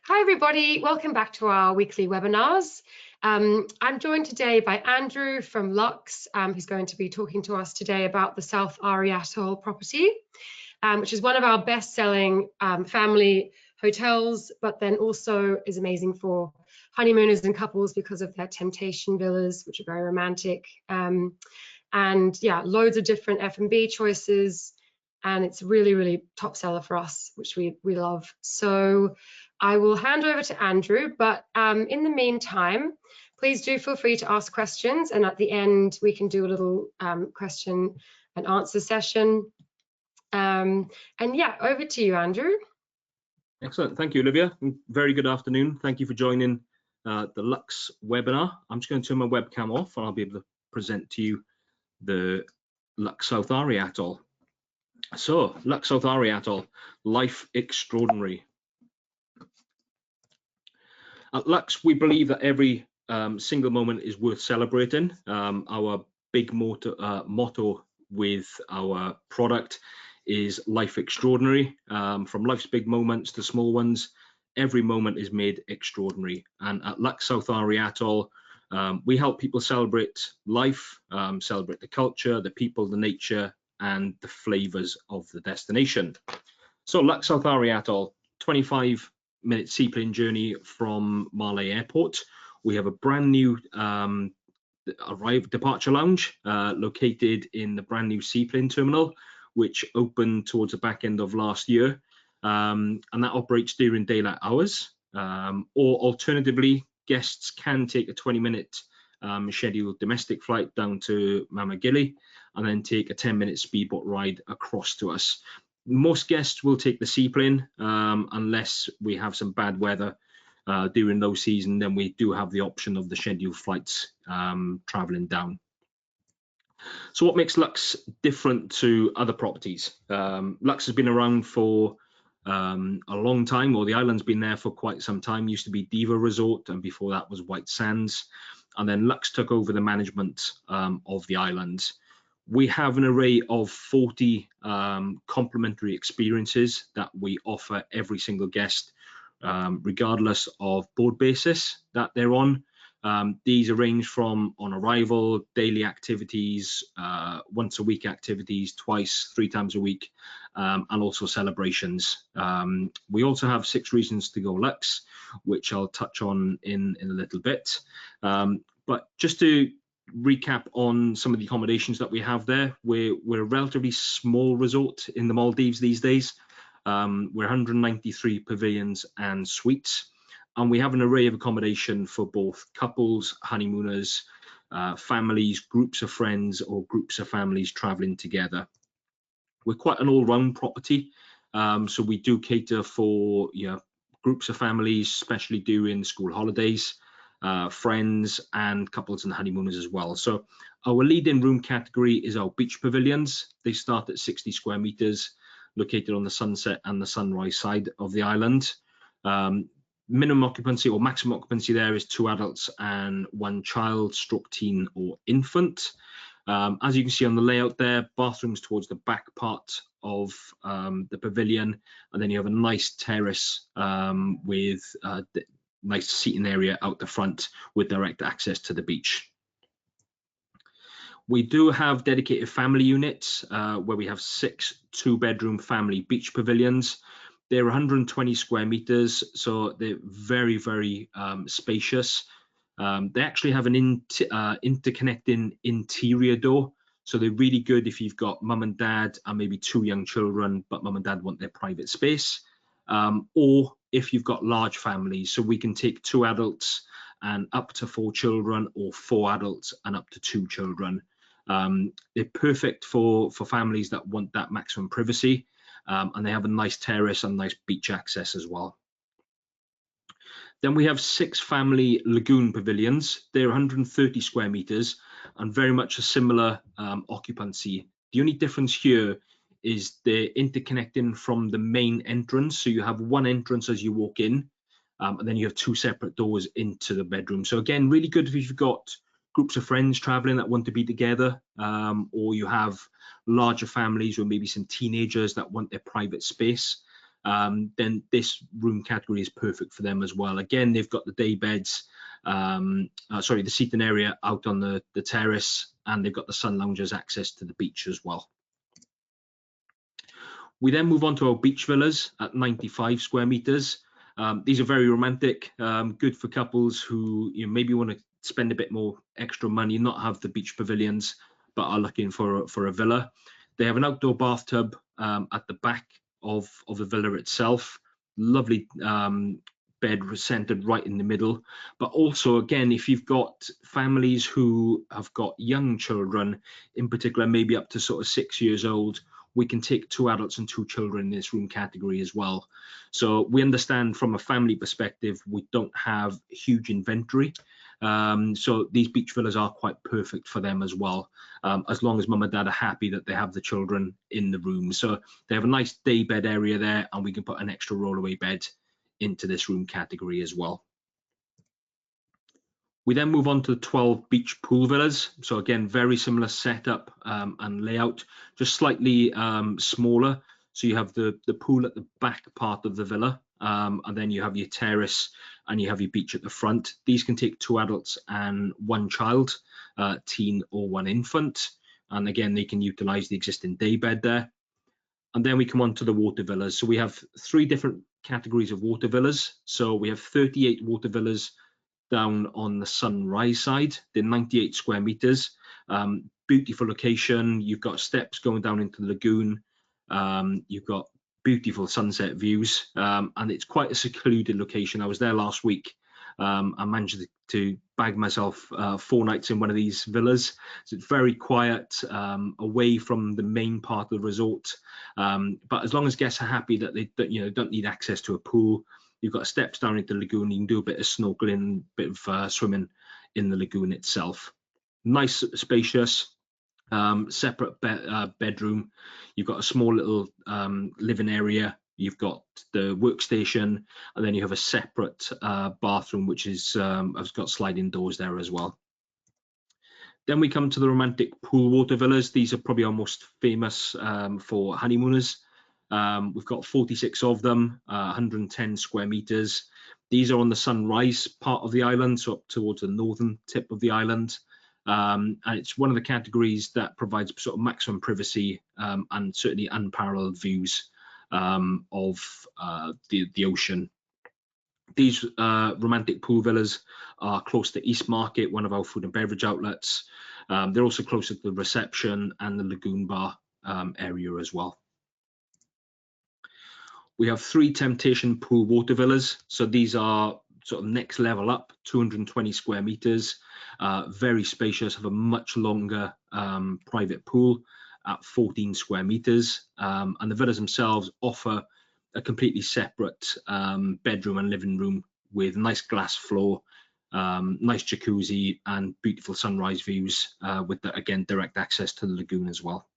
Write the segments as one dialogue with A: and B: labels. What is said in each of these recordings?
A: Hi everybody, welcome back to our weekly webinars. I'm joined today by Andrew from LUX, who's going to be talking to us today about the South Ari Atoll property, which is one of our best-selling family hotels, but then also is amazing for honeymooners and couples because of their temptation villas, which are very romantic. And yeah, loads of different F&B choices, and it's really top seller for us, which we love. So I will hand over to Andrew, but in the meantime, please do feel free to ask questions, and at the end we can do a little question and answer session. And yeah, over to you, Andrew.
B: Excellent, thank you, Olivia. Very good afternoon. Thank you for joining the LUX webinar. I'm just going to turn my webcam off and I'll be able to present to you the LUX South Ari Atoll. So, LUX South Ari Atoll, life extraordinary. At LUX, we believe that every single moment is worth celebrating. Our big motto with our product is life extraordinary. From life's big moments to small ones, every moment is made extraordinary. And at LUX South Ari Atoll, we help people celebrate life, celebrate the culture, the people, the nature, and the flavors of the destination. So LUX South Ari Atoll, 25-minute seaplane journey from Malé Airport. We have a brand new departure lounge located in the brand new seaplane terminal, which opened towards the back end of last year, and that operates during daylight hours. Or alternatively, guests can take a 20-minute scheduled domestic flight down to Mamagili and then take a 10-minute speedboat ride across to us. Most guests will take the seaplane unless we have some bad weather during low season. Then we do have the option of the scheduled flights traveling down. So what makes LUX different to other properties? LUX has been around for a long time, or the island's been there for quite some time. Used to be Diva Resort, and before that was White Sands, and then LUX took over the management of the island. We have an array of 40 complimentary experiences that we offer every single guest, regardless of board basis that they're on. These range from on arrival, daily activities, once a week activities, twice, 3 times a week, and also celebrations. We also have 6 reasons to go LUX, which I'll touch on in a little bit. But just to recap on some of the accommodations that we have there, we're a relatively small resort in the Maldives these days. We're 193 pavilions and suites, and we have an array of accommodation for both couples, honeymooners, families, groups of friends, or groups of families traveling together. We're quite an all-round property, so we do cater for groups of families, especially during school holidays, friends and couples and honeymooners as well. So our leading room category is our beach pavilions. They start at 60 square meters, located on the sunset and the sunrise side of the island. Minimum occupancy or maximum occupancy there is 2 adults and 1 child, stroke teen or infant. As you can see on the layout there, bathrooms towards the back part of the pavilion, and then you have a nice terrace with nice seating area out the front with direct access to the beach. We do have dedicated family units where we have 6 2-bedroom family beach pavilions. They're 120 square meters, so they're very spacious. They actually have an interconnecting interior door, so they're really good if you've got mum and dad and maybe 2 young children, but mum and dad want their private space, or if you've got large families, so we can take 2 adults and up to 4 children, or 4 adults and up to 2 children. They're perfect for families that want that maximum privacy, and they have a nice terrace and nice beach access as well. Then we have 6 family lagoon pavilions. They're 130 square meters and very much a similar occupancy. The only difference here is they're interconnecting from the main entrance. So you have 1 entrance as you walk in, and then you have 2 separate doors into the bedroom. So again, really good if you've got groups of friends traveling that want to be together, or you have larger families or maybe some teenagers that want their private space. then this room category is perfect for them as well. Again, they've got the day beds, the seating area out on the terrace, and they've got the sun loungers access to the beach as well. We then move on to our beach villas at 95 square meters. These are very romantic, good for couples who maybe want to spend a bit more extra money, not have the beach pavilions, but are looking for a villa. They have an outdoor bathtub at the back of the villa itself. Lovely bed centered right in the middle. But also, again, if you've got families who have got young children, in particular, maybe up to sort of 6 years old, we can take 2 adults and 2 children in this room category as well. So we understand from a family perspective, we don't have huge inventory. So these beach villas are quite perfect for them as well, as long as mum and dad are happy that they have the children in the room. So they have a nice day bed area there, and we can put an extra rollaway bed into this room category as well. We then move on to the 12 beach pool villas. So again, very similar setup and layout, just slightly smaller. So you have the pool at the back part of the villa, and then you have your terrace and you have your beach at the front. These can take 2 adults and 1 child, teen or 1 infant. And again, they can utilize the existing day bed there. And then we come on to the water villas. So we have 3 different categories of water villas. So we have 38 water villas down on the sunrise side. They're 98 square meters. Beautiful location. You've got steps going down into the lagoon. You've got beautiful sunset views, and it's quite a secluded location. I was there last week. I managed to bag myself 4 nights in one of these villas. So it's very quiet, away from the main part of the resort. But as long as guests are happy that they don't need access to a pool, you've got steps down into the lagoon. You can do a bit of snorkeling, a bit of swimming in the lagoon itself. Nice, spacious, separate bedroom. You've got a small little living area. You've got the workstation, and then you have a separate bathroom, which is has got sliding doors there as well. Then we come to the romantic pool water villas. These are probably our most famous for honeymooners. We've got 46 of them, 110 square meters. These are on the sunrise part of the island, so up towards the northern tip of the island. And it's one of the categories that provides sort of maximum privacy and certainly unparalleled views of the ocean. These romantic pool villas are close to East Market, one of our food and beverage outlets. They're also closer to the reception and the lagoon bar area as well. We have 3 Temptation pool water villas. So these are sort of next level up, 220 square meters, very spacious, have a much longer private pool at 14 square meters. And the villas themselves offer a completely separate bedroom and living room with nice glass floor, nice jacuzzi, and beautiful sunrise views with, again, direct access to the lagoon as well.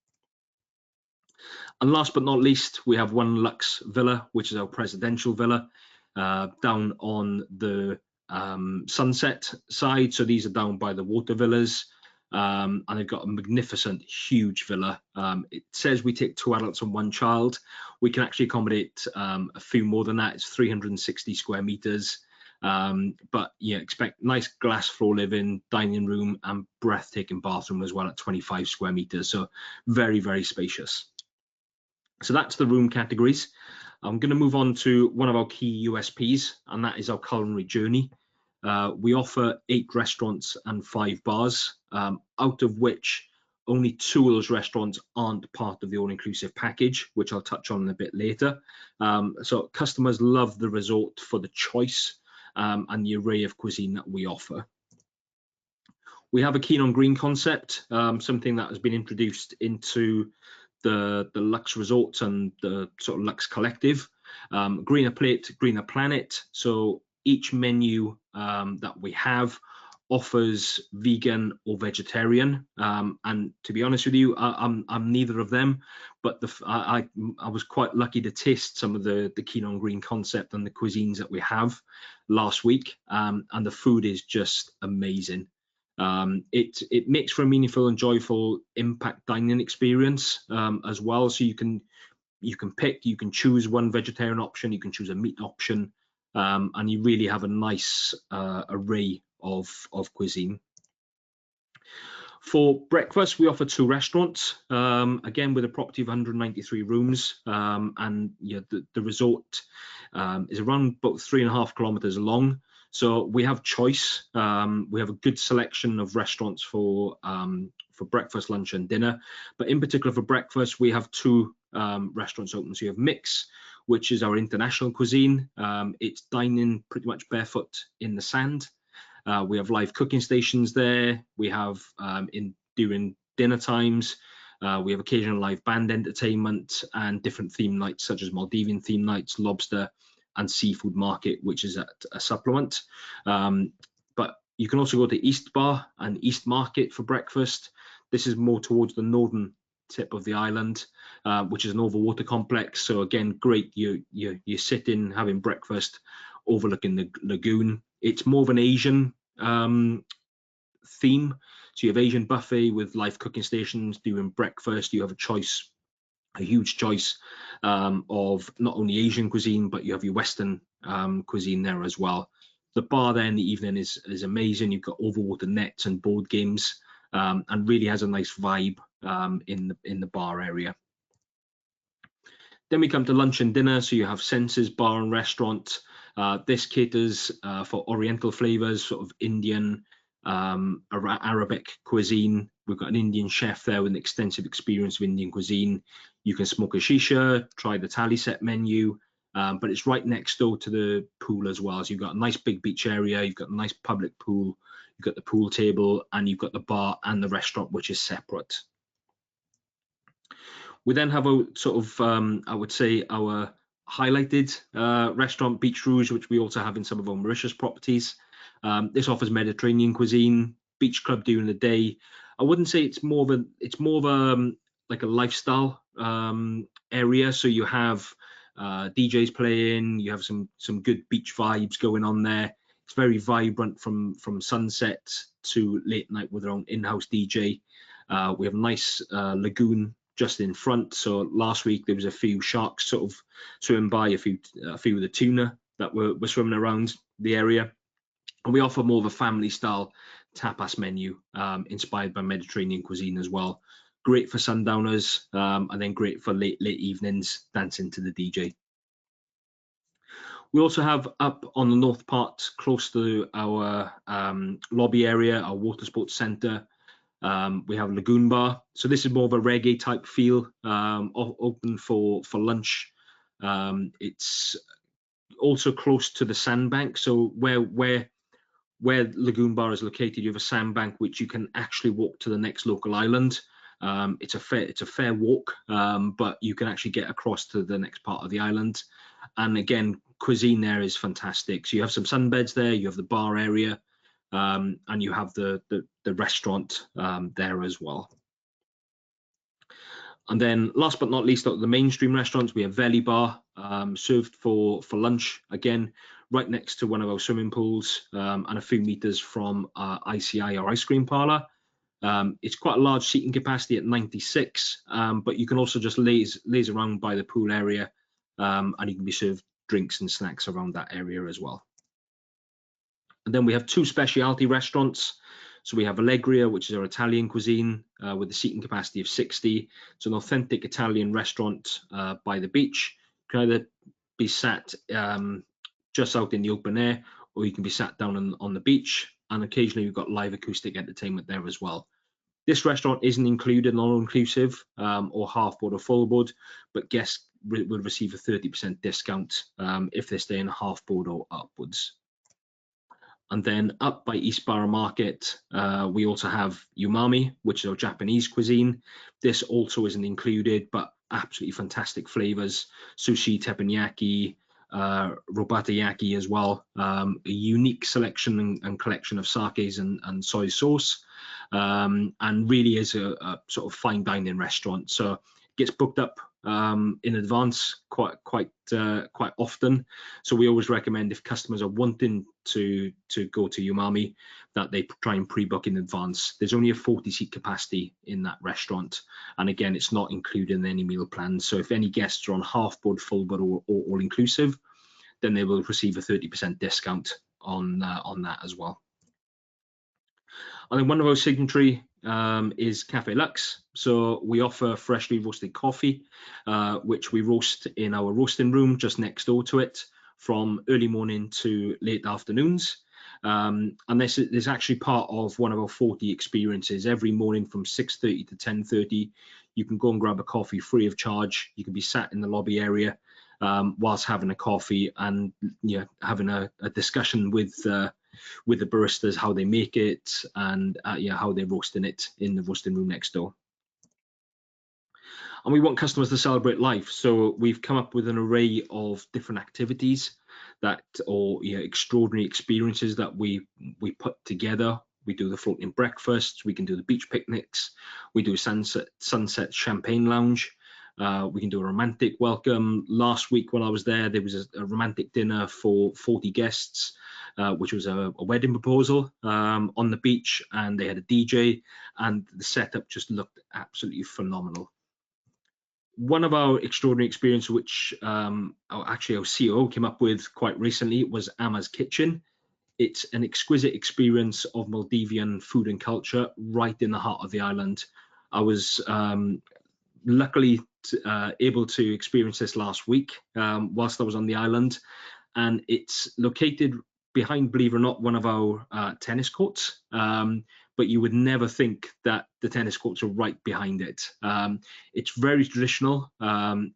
B: And last but not least, we have one Lux villa, which is our presidential villa, down on the sunset side. So these are down by the water villas, and they've got a magnificent, huge villa. It says we take 2 adults and 1 child. We can actually accommodate a few more than that. It's 360 square meters. But yeah, expect nice glass floor living, dining room, and breathtaking bathroom as well at 25 square meters. So very, very spacious. So that's the room categories. I'm going to move on to one of our key USPs, and that is our culinary journey. We offer 8 restaurants and 5 bars, out of which only 2 of those restaurants aren't part of the all-inclusive package, which I'll touch on a bit later. So customers love the resort for the choice and the array of cuisine that we offer. We have a Keen on Green concept, something that has been introduced into the Lux Resorts and the sort of Lux Collective. Greener plate, greener planet. So each menu that we have offers vegan or vegetarian. And to be honest with you, I'm neither of them, but I was quite lucky to taste some of the Keen on Green concept and the cuisines that we have last week, and the food is just amazing. It makes for a meaningful and joyful impact dining experience as well. So you can you can choose one vegetarian option, you can choose a meat option, and you really have a nice array of cuisine. For breakfast, we offer 2 restaurants, again with a property of 193 rooms, and the resort is around about 3.5 kilometers long. So we have choice. We have a good selection of restaurants for breakfast, lunch, and dinner. But in particular for breakfast, we have 2 restaurants open. So you have Mix, which is our international cuisine. It's dining pretty much barefoot in the sand. We have live cooking stations there. We have during dinner times, we have occasional live band entertainment and different theme nights such as Maldivian theme nights, lobster and seafood market, which is a supplement. But you can also go to East Bar and East Market for breakfast. This is more towards the northern tip of the island, which is an overwater complex. So again, great. You sit in having breakfast overlooking the lagoon. It's more of an Asian theme. So you have Asian buffet with live cooking stations during breakfast. You have a huge choice of not only Asian cuisine, but you have your Western cuisine there as well. The bar there in the evening is amazing. You've got overwater nets and board games, and really has a nice vibe in the bar area. Then we come to lunch and dinner. So you have Senses Bar and Restaurant. This caters for Oriental flavors, sort of Indian, Arabic cuisine. We've got an Indian chef there with an extensive experience of Indian cuisine. You can smoke a shisha, try the thali set menu, but it's right next door to the pool as well. So you've got a nice big beach area, you've got a nice public pool, you've got the pool table, and you've got the bar and the restaurant, which is separate. We then have a sort of, I would say, our highlighted restaurant, Beach Rouge, which we also have in some of our Mauritius properties. This offers Mediterranean cuisine, beach club during the day. I wouldn't say it's more of a like a lifestyle area. So you have DJs playing, you have some good beach vibes going on there. It's very vibrant from sunset to late night with our own in-house DJ. We have a nice lagoon just in front. So last week there was a few sharks sort of swimming by, a few of the tuna that were swimming around the area. And we offer more of a family style tapas menu, inspired by Mediterranean cuisine as well. Great for sundowners, and then great for late evenings dancing to the DJ. We also have up on the north part, close to our lobby area, our water sports centre, we have Lagoon Bar. So this is more of a reggae type feel, open for lunch. It's also close to the sandbank. So where Lagoon Bar is located, you have a sandbank which you can actually walk to the next local island. It's a fair walk, but you can actually get across to the next part of the island. And again, cuisine there is fantastic. So you have some sunbeds there, you have the bar area, and you have the restaurant there as well. And then last but not least, the mainstream restaurants, we have Veli Bar, served for lunch, again, right next to one of our swimming pools, and a few meters from ICI, our ice cream parlor. It's quite a large seating capacity at 96, but you can also just laze around by the pool area, and you can be served drinks and snacks around that area as well. And then we have 2 specialty restaurants. So we have Allegria, which is our Italian cuisine, with a seating capacity of 60. It's an authentic Italian restaurant by the beach. You can either be sat just out in the open air, or you can be sat down on the beach. And occasionally we've got live acoustic entertainment there as well. This restaurant isn't included in all-inclusive or half-board or full-board, but guests will receive a 30% discount if they're staying half-board or upwards. And then up by East Borough Market, we also have Umami, which is our Japanese cuisine. This also isn't included, but absolutely fantastic flavors. Sushi, teppanyaki, robatayaki as well. A unique selection and collection of sakes and soy sauce, and really is a sort of fine dining restaurant. So it gets booked up in advance quite often. So we always recommend, if customers are wanting to go to umami, that they try and pre-book in advance. There's only a 40-seat capacity in that restaurant, and again, it's not included in any meal plans. So if any guests are on half board, full board, or all inclusive, then they will receive a 30% discount on that as well. And then one of our signatory is Cafe Lux. So we offer freshly roasted coffee, which we roast in our roasting room just next door to it, from early morning to late afternoons. And this is actually part of one of our 40 experiences. Every morning from 6:30 to 10:30, you can go and grab a coffee free of charge. You can be sat in the lobby area whilst having a coffee, and having a discussion with the baristas, how they make it, and how they're roasting it in the roasting room next door. And we want customers to celebrate life, so we've come up with an array of different activities or extraordinary experiences that we put together. We do the floating breakfasts, we can do the beach picnics, we do sunset champagne lounge, we can do a romantic welcome. Last week when I was there was a romantic dinner for 40 guests, which was a wedding proposal on the beach, and they had a DJ, and the setup just looked absolutely phenomenal. One of our extraordinary experiences, which actually our CEO came up with quite recently, was Amma's Kitchen. It's an exquisite experience of Maldivian food and culture right in the heart of the island. I was luckily able to experience this last week whilst I was on the island, and it's located behind, believe it or not, one of our tennis courts, but you would never think that the tennis courts are right behind it. It's very traditional.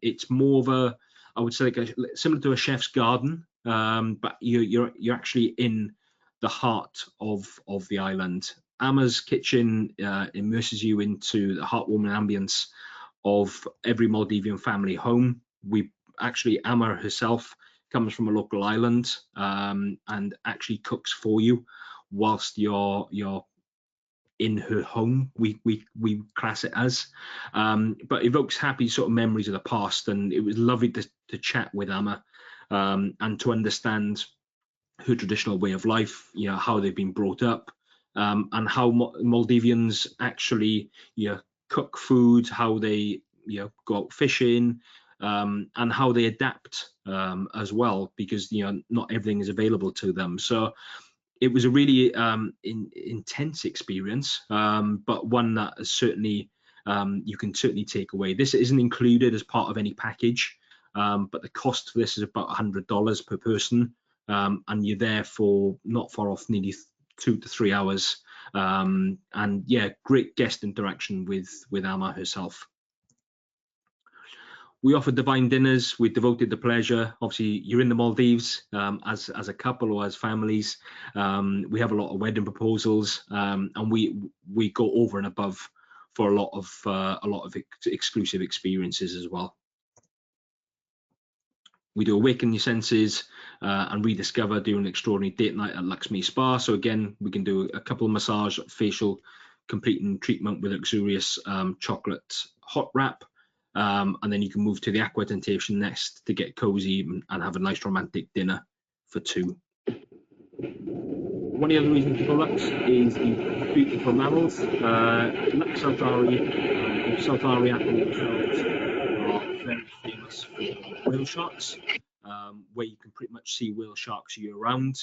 B: It's more of a, I would say, similar to a chef's garden, but you're actually in the heart of the island. Amma's Kitchen immerses you into the heartwarming ambience of every Maldivian family home. Amma herself comes from a local island and actually cooks for you whilst you're in her home, we class it as, but evokes happy sort of memories of the past. And it was lovely to chat with Amma and to understand her traditional way of life, how they've been brought up, and how Maldivians actually cook food, how they go out fishing, and how they adapt as well, because not everything is available to them. So it was a really intense experience, but one that is certainly you can certainly take away. This isn't included as part of any package, but the cost for this is about $100 per person, and you're there for not far off nearly 2 to 3 hours, and great guest interaction with Amma herself. We offer divine dinners with devoted to pleasure. Obviously, you're in the Maldives as a couple or as families. We have a lot of wedding proposals, and we go over and above for a lot of exclusive experiences as well. We do awaken your senses and rediscover during an extraordinary date night at LUX Spa. So again, we can do a couple of massage, facial, completing treatment with luxurious chocolate hot wrap. And then you can move to the aqua tentation nest to get cozy and have a nice romantic dinner for two. One of the other reasons to go Lux is the beautiful mammals. LUX South Ari, South Ari Atoll are very famous for whale sharks, where you can pretty much see whale sharks year round.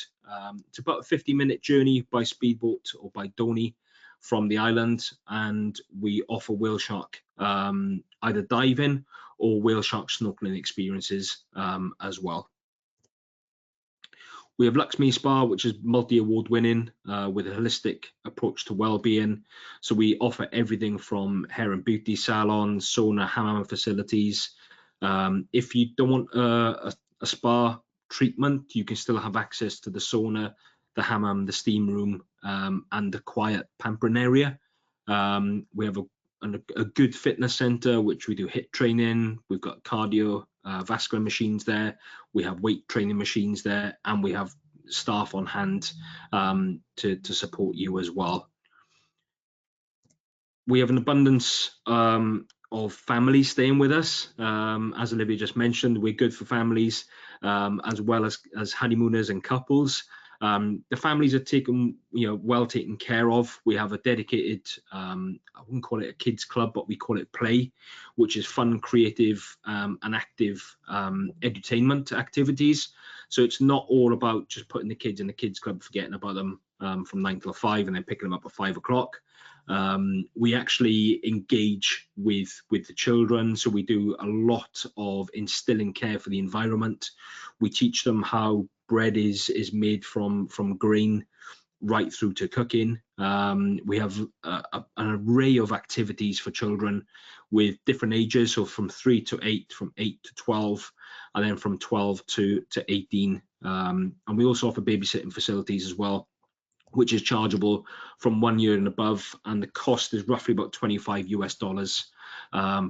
B: It's about a 50-minute journey by speedboat or by dory from the island, and we offer whale shark either diving or whale shark snorkeling experiences as well. We have LUX Spa, which is multi-award winning with a holistic approach to well-being. So we offer everything from hair and beauty salons, sauna, hammam facilities. If you don't want a spa treatment, you can still have access to the sauna, the hammam, the steam room, and the quiet pampering area. We have a good fitness center, which we do HIIT training. We've got cardio vascular machines there. We have weight training machines there, and we have staff on hand to support you as well. We have an abundance of families staying with us. As Olivia just mentioned, we're good for families as well as honeymooners and couples. The families are taken, well taken care of. We have a dedicated, I wouldn't call it a kids club, but we call it play, which is fun, creative, and active edutainment activities. So it's not all about just putting the kids in the kids club, forgetting about them from 9 till 5 and then picking them up at 5 o'clock. We actually engage with the children, so we do a lot of instilling care for the environment. We teach them how bread is made from grain right through to cooking. We have an array of activities for children with different ages, so from 3 to 8, from 8 to 12, and then from 12 to 18. And we also offer babysitting facilities as well, which is chargeable from 1 year and above, and the cost is roughly about $25 US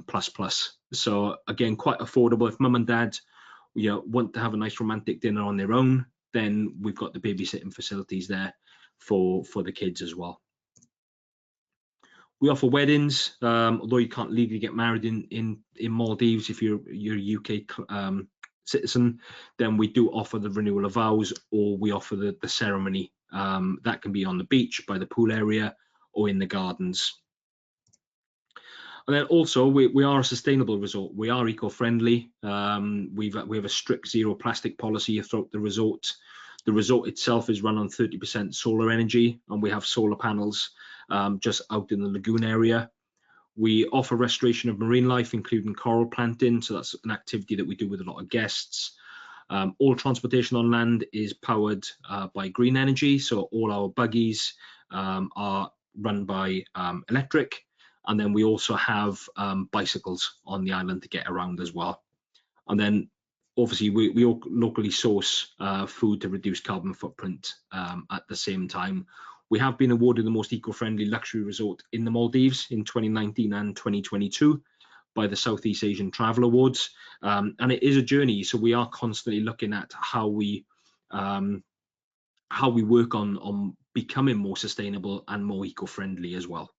B: plus. So again, quite affordable. If mum and dad want to have a nice romantic dinner on their own, then we've got the babysitting facilities there for the kids as well. We offer weddings, although you can't legally get married in Maldives if you're a UK citizen, then we do offer the renewal of vows, or we offer the ceremony. That can be on the beach, by the pool area, or in the gardens. And then also we are a sustainable resort. We are eco-friendly. We have a strict zero plastic policy throughout the resort. The resort itself is run on 30% solar energy, and we have solar panels just out in the lagoon area. We offer restoration of marine life, including coral planting. So that's an activity that we do with a lot of guests. All transportation on land is powered by green energy. So all our buggies are run by electric. And then we also have bicycles on the island to get around as well. And then obviously we locally source food to reduce carbon footprint at the same time. We have been awarded the most eco-friendly luxury resort in the Maldives in 2019 and 2022 by the Southeast Asian Travel Awards. And it is a journey, so we are constantly looking at how we work on becoming more sustainable and more eco-friendly as well.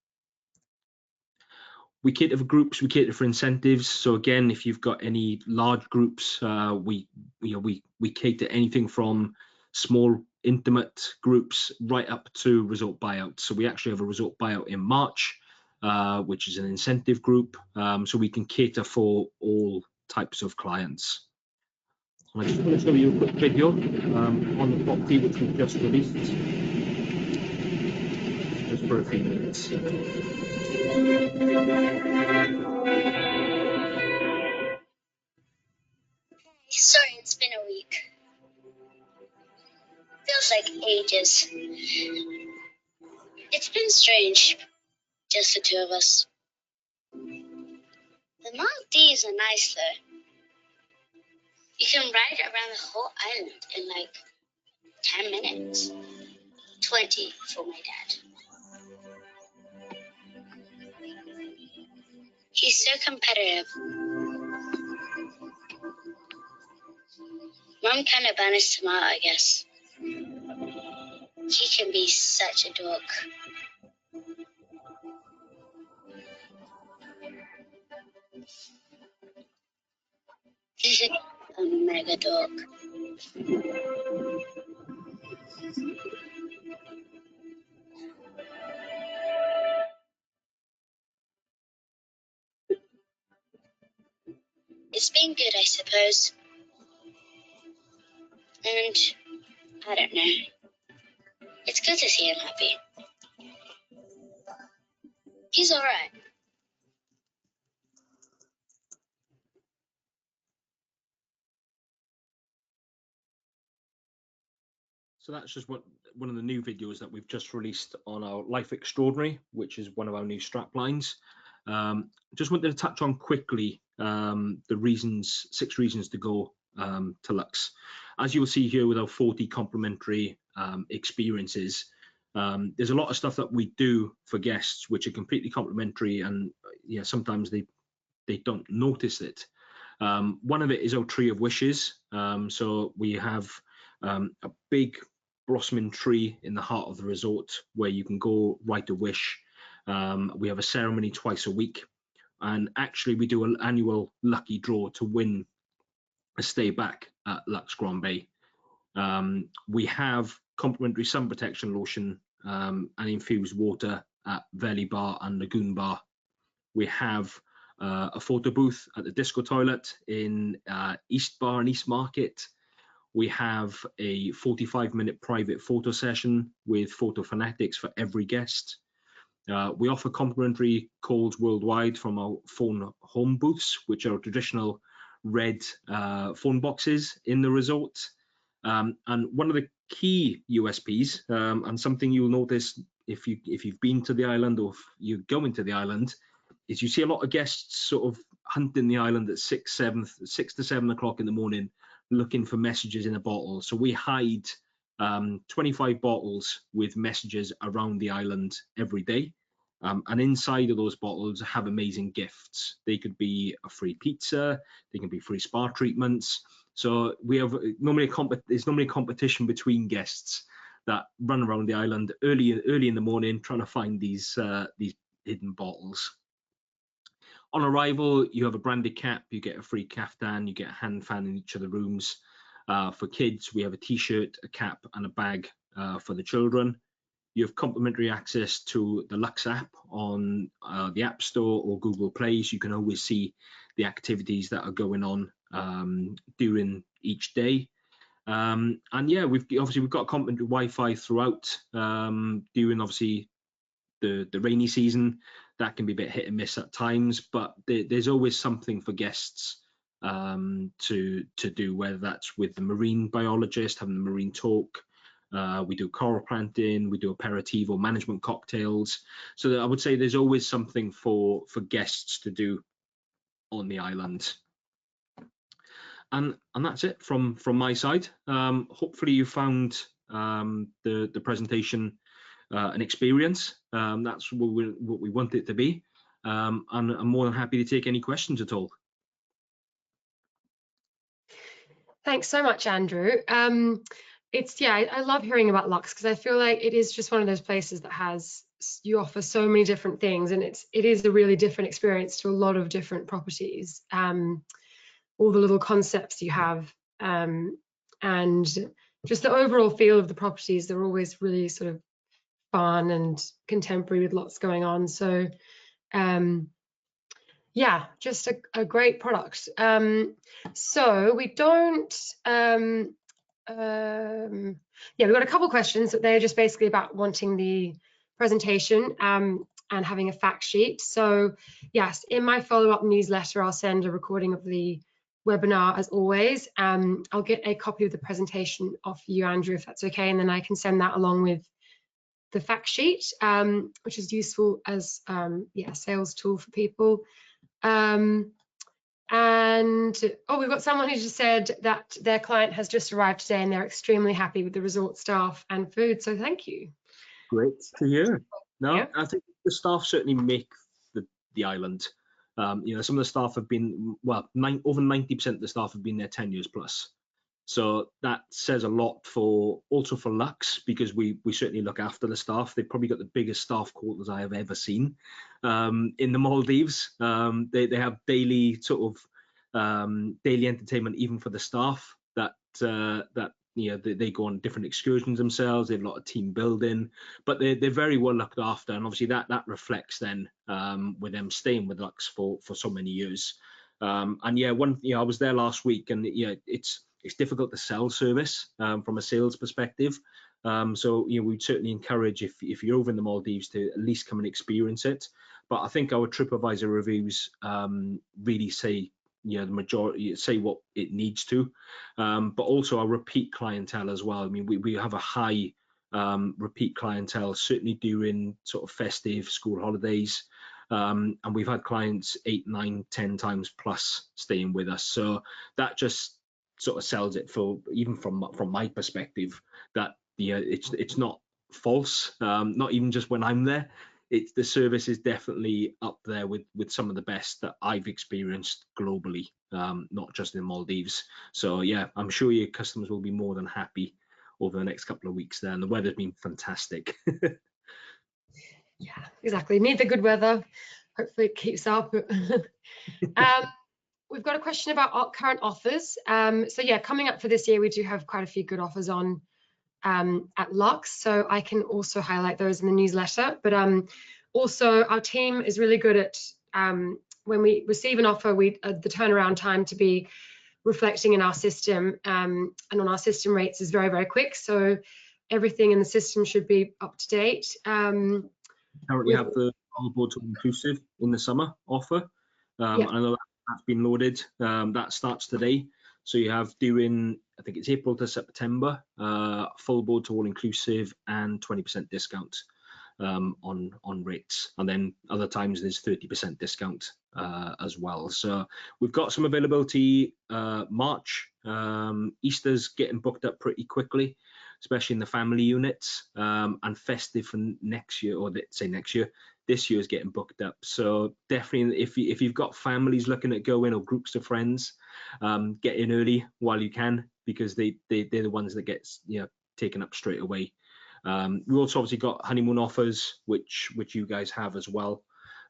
B: We cater for groups, we cater for incentives. So again, if you've got any large groups, we cater anything from small intimate groups right up to resort buyouts. So we actually have a resort buyout in March, which is an incentive group. So we can cater for all types of clients. I just want to show you a quick video on the property which we've just released, just for a few minutes.
C: Sorry, it's been a week. Feels like ages. It's been strange, just the two of us. The Maldives are nice though. You can ride around the whole island in like 10 minutes. 20 for my dad. He's so competitive. Mom kind of banished him out, I guess. He can be such a dork. A mega dork. It's been good, I suppose. And I don't know. It's good to see him happy. He's all right.
B: So that's just one of the new videos that we've just released on our Life Extraordinary, which is one of our new strap lines. Just wanted to touch on quickly the 6 reasons to go to Lux. As you will see here with our 40 complimentary experiences, there's a lot of stuff that we do for guests which are completely complimentary, and sometimes they don't notice it. One of it is our tree of wishes. So we have a big blossoming tree in the heart of the resort where you can go write a wish. We have a ceremony twice a week, and actually we do an annual lucky draw to win a stay back at LUX Grand Bay. We have complimentary sun protection lotion and infused water at Valley Bar and Lagoon Bar. We have a photo booth at the disco toilet in East Bar and East Market. We have a 45-minute private photo session with photo fanatics for every guest. We offer complimentary calls worldwide from our phone home booths, which are traditional red phone boxes in the resort. And one of the key USPs, and something you'll notice if you've been to the island or if you're going to the island, is you see a lot of guests sort of hunting the island at 6 to 7 o'clock in the morning, looking for messages in a bottle. So we hide 25 bottles with messages around the island every day. And inside of those bottles have amazing gifts. They could be a free pizza, they can be free spa treatments. So we have there's normally a competition between guests that run around the island early in the morning trying to find these hidden bottles. On arrival, you have a branded cap, you get a free kaftan, you get a hand fan in each of the rooms. For kids, we have a t-shirt, a cap and a bag for the children. You have complimentary access to the LUX app on the App Store or Google Play, so you can always see the activities that are going on during each day. And yeah, we've got complimentary Wi-Fi throughout during obviously the rainy season. That can be a bit hit and miss at times, but there's always something for guests to do, whether that's with the marine biologist, having the marine talk. We do coral planting, we do aperitivo management cocktails. So I would say there's always something for guests to do on the island. And that's it from my side. Hopefully you found the presentation an experience. That's what we want it to be. And I'm more than happy to take any questions at all.
A: Thanks so much, Andrew. I love hearing about LUX because I feel like it is just one of those places that you offer so many different things, and it is a really different experience to a lot of different properties. All the little concepts you have, and just the overall feel of the properties, they're always really sort of fun and contemporary with lots going on. So yeah, just a great product. So we don't we've got a couple questions, but they're just basically about wanting the presentation and having a fact sheet. So yes, in my follow-up newsletter, I'll send a recording of the webinar as always. I'll get a copy of the presentation off you, Andrew, if that's okay, and then I can send that along with the fact sheet, which is useful as a sales tool for people. And we've got someone who just said that their client has just arrived today and they're extremely happy with the resort staff and food, so thank you.
B: Great to hear. No,
A: yeah.
B: I think the staff certainly make the island. Some of the staff have been, well, over 90% of the staff have been there 10 years plus. So that says a lot also for LUX, because we certainly look after the staff. They've probably got the biggest staff quarters I have ever seen in the Maldives. They have daily daily entertainment even for the staff that they go on different excursions themselves. They have a lot of team building, but they're very well looked after, and obviously that reflects then with them staying with LUX for so many years. And yeah, I was there last week, and it's difficult to sell service from a sales perspective. So we'd certainly encourage if you're over in the Maldives to at least come and experience it. But I think our TripAdvisor reviews really say the majority say what it needs to, but also our repeat clientele as well. I mean, we have a high repeat clientele, certainly during sort of festive school holidays. And we've had clients 8, 9, 10 times plus staying with us. So that just sort of sells it for, even from my perspective, that it's not false, not even just when I'm there. The service is definitely up there with some of the best that I've experienced globally, not just in the Maldives. So yeah, I'm sure your customers will be more than happy over the next couple of weeks there, and the weather's been fantastic.
A: Yeah, exactly. Need the good weather. hopefully it keeps up. We've got a question about our current offers. So yeah, coming up for this year, we do have quite a few good offers on at LUX, so I can also highlight those in the newsletter. But also our team is really good at when we receive an offer, the turnaround time to be reflecting in our system and on our system rates is very, very quick. So everything in the system should be up to date.
B: Currently have the all-aboard inclusive in the summer offer. I know that's been loaded. That starts today. So you have during, I think it's April to September, full board to all inclusive and 20% discount on rates. And then other times there's 30% discount as well. So we've got some availability March. Easter's getting booked up pretty quickly, especially in the family units, and festive for next year, or let's say next year. This year is getting booked up. So definitely, if you've got families looking at going or groups of friends, get in early while you can, because they're the ones that get taken up straight away. We also obviously got honeymoon offers, which you guys have as well.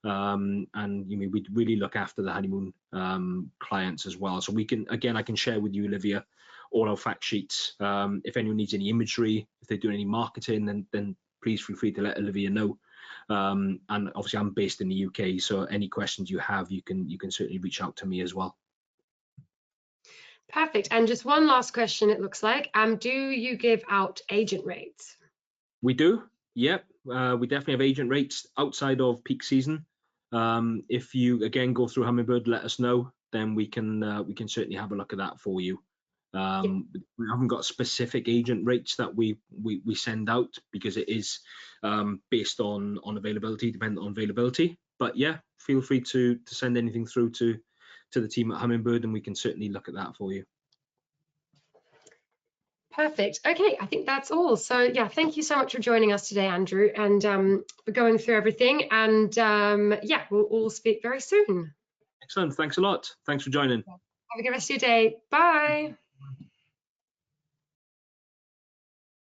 B: And we really look after the honeymoon clients as well. So we can, again, I can share with you, Olivia, all our fact sheets. If anyone needs any imagery, if they're doing any marketing, then please feel free to let Olivia know. And obviously I'm based in the UK, so any questions you have, you can certainly reach out to me as well.
A: Perfect. And just one last question, it looks like. Do you give out agent rates?
B: We do. Yep. We definitely have agent rates outside of peak season. If you again go through Hummingbird, let us know, then we can certainly have a look at that for you. We haven't got specific agent rates that we send out, because it is based on availability, dependent on availability. But yeah, feel free to send anything through to the team at Hummingbird, and we can certainly look at that for you.
A: Perfect. Okay, I think that's all. So yeah, thank you so much for joining us today, Andrew, and for going through everything. And yeah, we'll all speak very soon.
B: Excellent. Thanks a lot. Thanks for joining.
A: Have a good rest of your day. Bye.